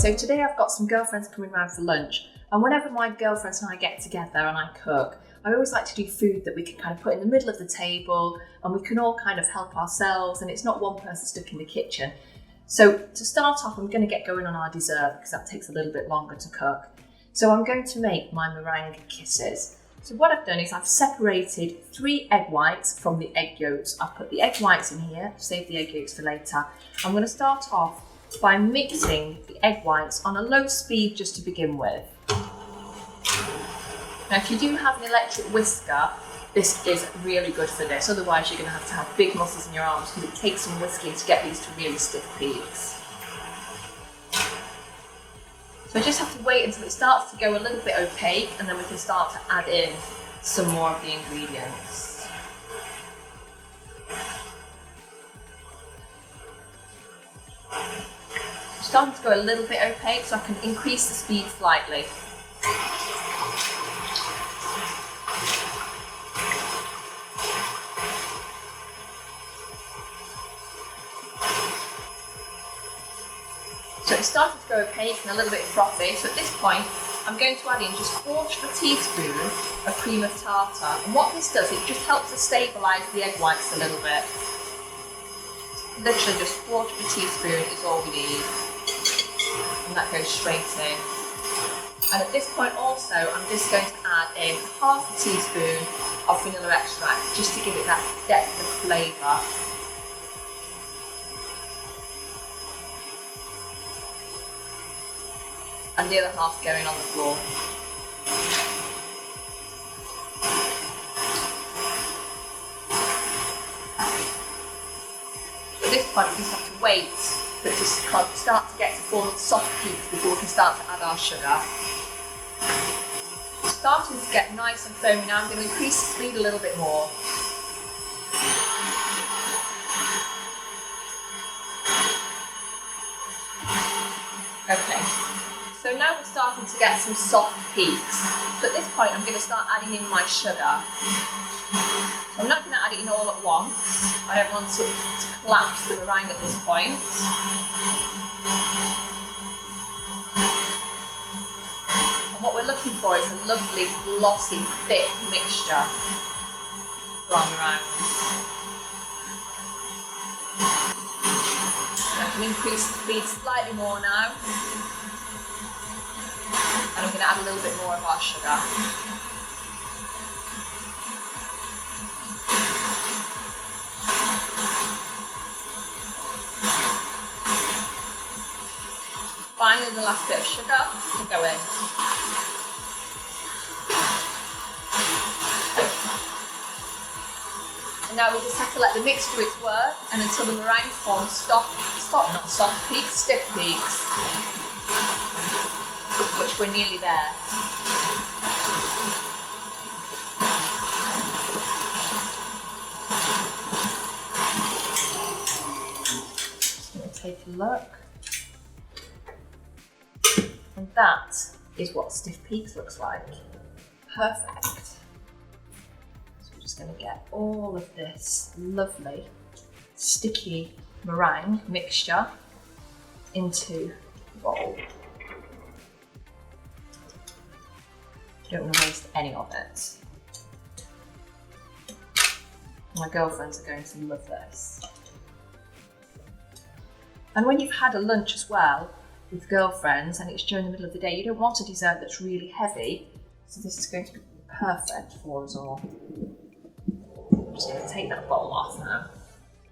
So today I've got some girlfriends coming round for lunch, and whenever my girlfriends and I get together and I cook, I always like to do food that we can kind of put in the middle of the table and we can all kind of help ourselves, and it's not one person stuck in the kitchen. So to start off, I'm going to get going on our dessert because that takes a little bit longer to cook. So I'm going to make my meringue kisses. So what I've done is I've separated 3 egg whites from the egg yolks. I've put the egg whites in here, save the egg yolks for later. I'm going to start off by mixing the egg whites on a low speed just to begin with. Now if you do have an electric whisker, this is really good for this, otherwise you're going to have big muscles in your arms because it takes some whisking to get these to really stiff peaks. So I just have to wait until it starts to go a little bit opaque, and then we can start to add in some more of the ingredients. It's starting to go a little bit opaque, so I can increase the speed slightly. So it's starting to go opaque and a little bit frothy, so at this point I'm going to add in just 1/4 teaspoon of cream of tartar, and what this does, it just helps to stabilise the egg whites a little bit. Literally just 1/4 teaspoon is all we need, and that goes straight in. And at this point also I'm just going to add in 1/2 teaspoon of vanilla extract just to give it that depth of flavour. And the other half going on the floor. At this point we just have to wait for it to start to get to form soft peaks before we can start to add our sugar. It's starting to get nice and foamy now. I'm going to increase the speed a little bit more. Okay. So now we're starting to get some soft peaks. So at this point I'm going to start adding in my sugar. I'm not going to add it in all at once. I don't want it to collapse the meringue at this point. And what we're looking for is a lovely, glossy, thick mixture for our meringues. I can increase the speed slightly more now. And I'm going to add a little bit more of our sugar. Finally, the last bit of sugar will go in. And now we just have to let the mix do its work, and until the meringue forms stiff peaks. Which we're nearly there. Just going to take a look. And that is what stiff peaks looks like. Perfect. So we're just going to get all of this lovely sticky meringue mixture into the bowl. Don't want to waste any of it. My girlfriends are going to love this. And when you've had a lunch as well with girlfriends and it's during the middle of the day, you don't want a dessert that's really heavy, so this is going to be perfect for us all. I'm just going to take that bowl off now.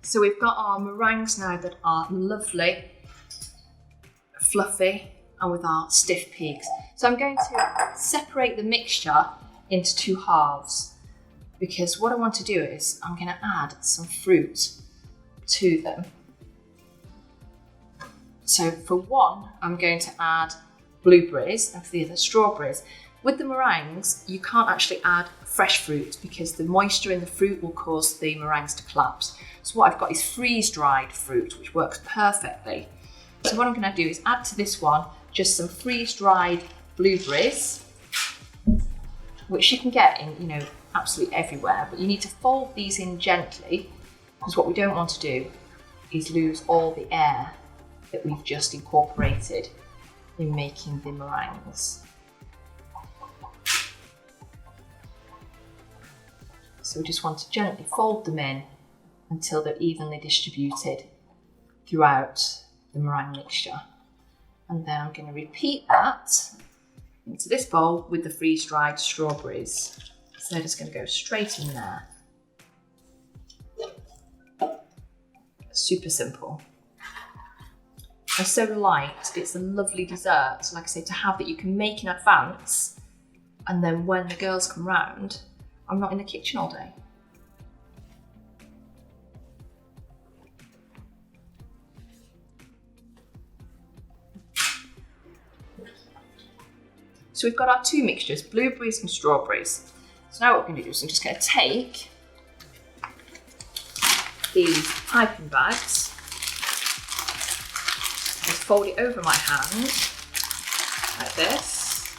So we've got our meringues now that are lovely, fluffy, and with our stiff peaks. So I'm going to separate the mixture into 2 halves, because what I want to do is I'm going to add some fruit to them. So for one, I'm going to add blueberries, and for the other, strawberries. With the meringues, you can't actually add fresh fruit because the moisture in the fruit will cause the meringues to collapse. So what I've got is freeze-dried fruit, which works perfectly. So what I'm going to do is add to this one just some freeze-dried blueberries, which you can get in, absolutely everywhere, but you need to fold these in gently, because what we don't want to do is lose all the air that we've just incorporated in making the meringues. So we just want to gently fold them in until they're evenly distributed throughout the meringue mixture. And then I'm going to repeat that into this bowl with the freeze-dried strawberries. So they're just going to go straight in there. Super simple. They're so light, it's a lovely dessert. So like I say, to have that you can make in advance, and then when the girls come round, I'm not in the kitchen all day. So we've got our two mixtures, blueberries and strawberries. So now what we're going to do is I'm just going to take these piping bags, just fold it over my hand like this,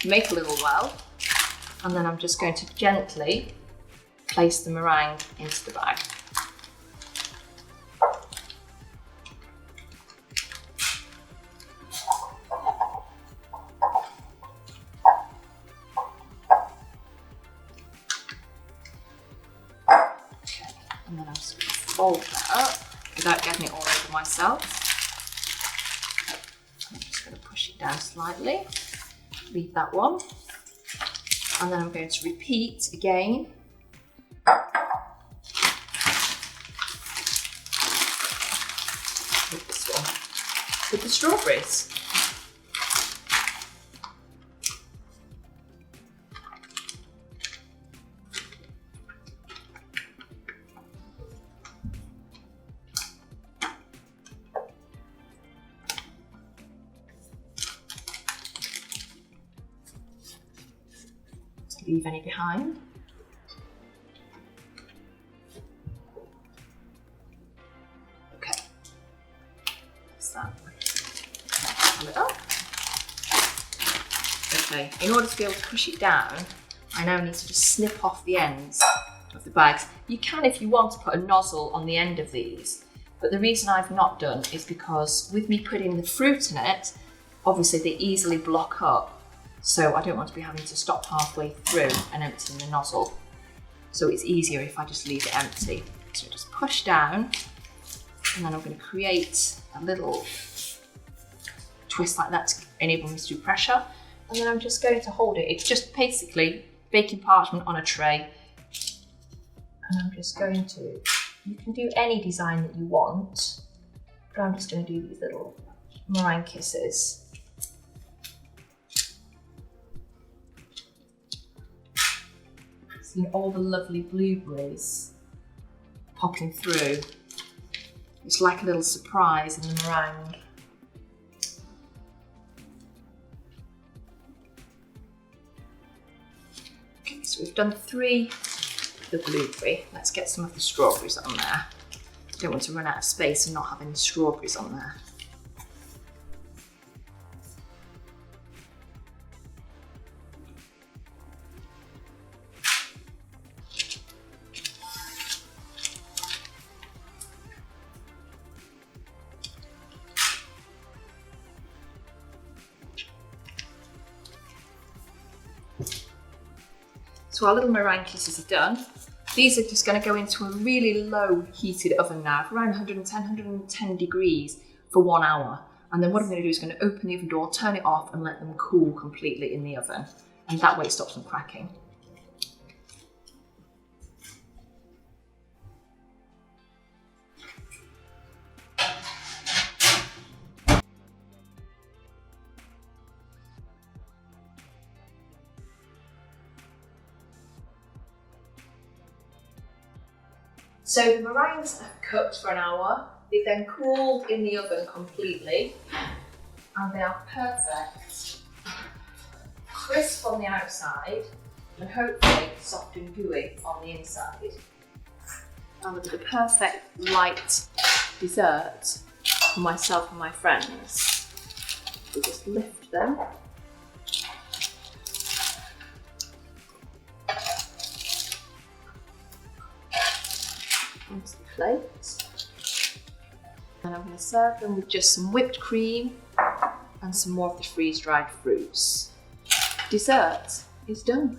make a little well, and then I'm just going to gently place the meringue into the bag. And then I'm just going to fold that up without getting it all over myself. I'm just going to push it down slightly, leave that one. And then I'm going to repeat again. With this one, with the strawberries. Leave any behind. Okay, that's that. Pull it up. Okay, in order to be able to push it down, I now need to just snip off the ends of the bags. You can, if you want, to put a nozzle on the end of these, but the reason I've not done is because with me putting the fruit in it, obviously they easily block up. So I don't want to be having to stop halfway through and emptying the nozzle. So it's easier if I just leave it empty. So just push down, and then I'm going to create a little twist like that to enable me to do pressure. And then I'm just going to hold it. It's just basically baking parchment on a tray. And I'm just going to, you can do any design that you want, but I'm just going to do these little meringue kisses. Seeing all the lovely blueberries popping through. It's like a little surprise in the meringue. Okay, so we've done 3 of the blueberry. Let's get some of the strawberries on there. Don't want to run out of space and not have any strawberries on there. So our little meringue kisses are done. These are just going to go into a really low heated oven now, around 110 degrees for 1 hour. And then what I'm going to do is going to open the oven door, turn it off and let them cool completely in the oven. And that way it stops them cracking. So the meringues have cooked for an hour. They've then cooled in the oven completely, and they are perfect, crisp on the outside, and hopefully soft and gooey on the inside. And they're the perfect light dessert for myself and my friends. We just lift them. Onto the plate, and I'm going to serve them with just some whipped cream and some more of the freeze-dried fruits. Dessert is done.